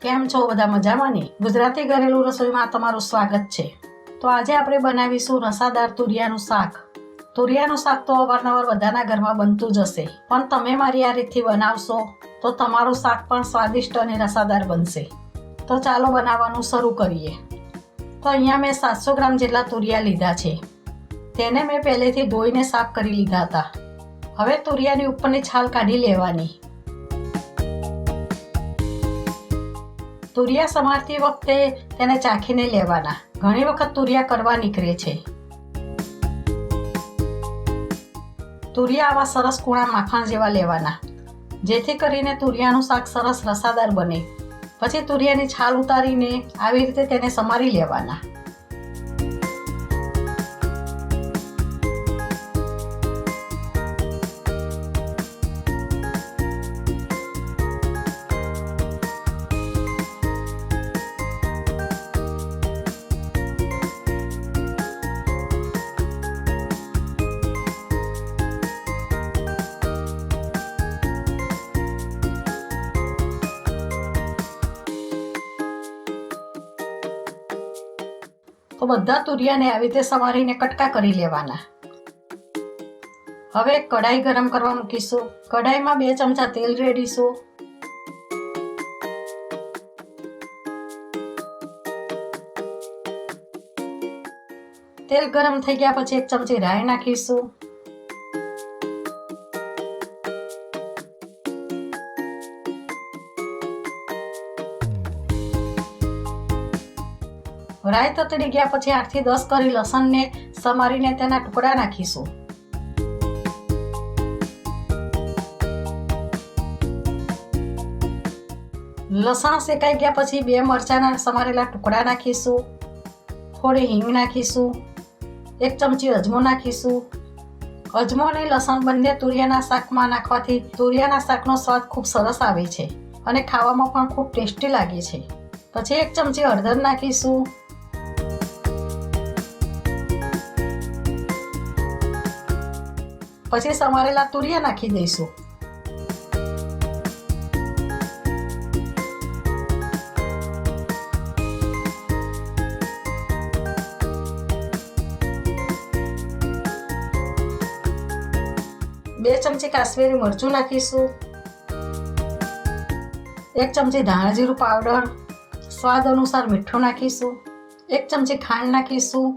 કેમ છો બધા મજામાં ને? ગુજરાતી ઘરેલું રસોઈમાં તમારું સ્વાગત છે। તો આજે આપણે બનાવીશું રસાદાર તુરિયાનું શાક। તુરિયાનું શાક તો અવારનવાર બધાના ઘરમાં બનતું જ હશે, પણ તમે મારી આ રીતથી બનાવશો તો તમારું શાક પણ સ્વાદિષ્ટ અને રસાદાર બનશે। તો ચાલો બનાવવાનું શરૂ કરીએ। તો અહીંયા મેં 700 ગ્રામ જેટલા તુરિયા લીધા છે। તેને મેં પહેલેથી ધોઈને સાફ કરી લીધા હતા। હવે તુરિયાની ઉપરની છાલ કાઢી લેવાની। તુરિયા સમારતી વખતે તેને ચાખીને લેવાના। ઘણી વખત તુરિયા કડવા નીકળે છે। તુરિયા આવા સરસ કૂણા માખણ જેવા લેવાના, જેથી કરીને તુરિયાનું શાક સરસ રસાદાર બને। પછી તુરિયાની છાલ ઉતારીને આવી રીતે તેને સમારી લેવાના। તો બધા તુરિયાને આવી રીતે સમારીને કટકા કરી લેવાના। હવે કઢાઈ ગરમ કરવા મૂકીશું। કઢાઈમાં 2 ચમચા તેલ રેડીશું। તેલ ગરમ થઈ ગયા પછી 1 ચમચી રાઈ નાખીશું। રાઈ તતડી ગયા પછી 8 થી 10 કરી લસણને સમારીને તેના ટુકડા નાખીશું। લસણ શેકાઈ ગયા પછી 2 મરચાંના સમારેલા ટુકડા નાખીશું। થોડી હિંગ નાખીશું। 1 ચમચી અજમો નાખીશું। અજમો અને લસણ બંને તુરિયાના શાકમાં નાખવાથી તુરિયાના શાકનો સ્વાદ ખૂબ સરસ આવે છે અને ખાવામાં પણ ખૂબ ટેસ્ટી લાગે છે। પછી 1 ચમચી હળદર નાખીશું। પછી સમારેલા તુરિયા નાખી દઈશું। બે ચમચી કાશ્મીરી મરચું નાખીશું। 1 ચમચી ધાણા જીરું પાવડર, સ્વાદ અનુસાર મીઠું નાખીશું। 1 ચમચી ખાંડ નાખીશું।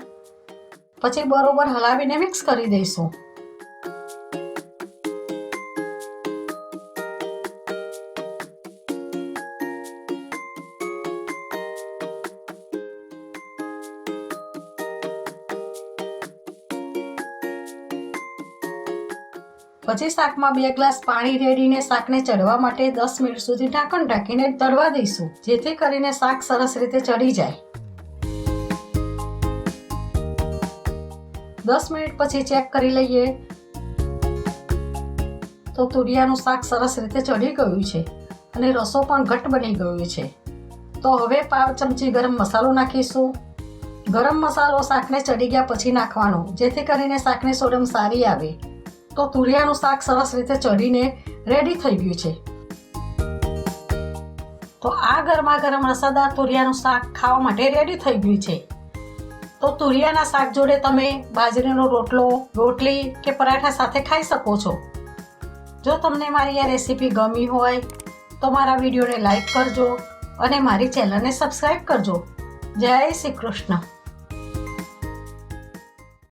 પછી બરોબર હલાવીને મિક્સ કરી દઈશું। પછી શાકમાં 2 ગ્લાસ પાણી રેડીને શાકને ચડવા માટે 10 મિનિટ સુધી ઢાંકણ ઢાંકીને તળવા દઈશું, જેથી કરીને શાક સરસ રીતે ચડી જાય। 10 મિનિટ પછી ચેક કરી લઈએ તો તુરિયાનું શાક સરસ રીતે ચડી ગયું છે અને રસો પણ ઘટ્ટ બની ગયો છે। તો હવે 5 ચમચી ગરમ મસાલો નાખીશું। ગરમ મસાલો શાકને ચડી ગયા પછી નાખવાનો, જેથી કરીને શાકની સોડમ સારી આવે। તો તુરિયાનું શાક સરસ રીતે ચડીને રેડી થઈ ગયું છે। તો આ ગરમા ગરમ રસાદાર તુરિયાનું શાક ખાવા માટે રેડી થઈ ગયું છે। તો તુરિયાના શાક જોડે તમે બાજરીનો રોટલો, રોટલી કે પરાઠા સાથે ખાઈ શકો છો। જો તમને મારી આ રેસીપી ગમી હોય તો મારા વિડીયોને લાઈક કરજો અને મારી ચેનલને સબસ્ક્રાઈબ કરજો। જય શ્રી કૃષ્ણ।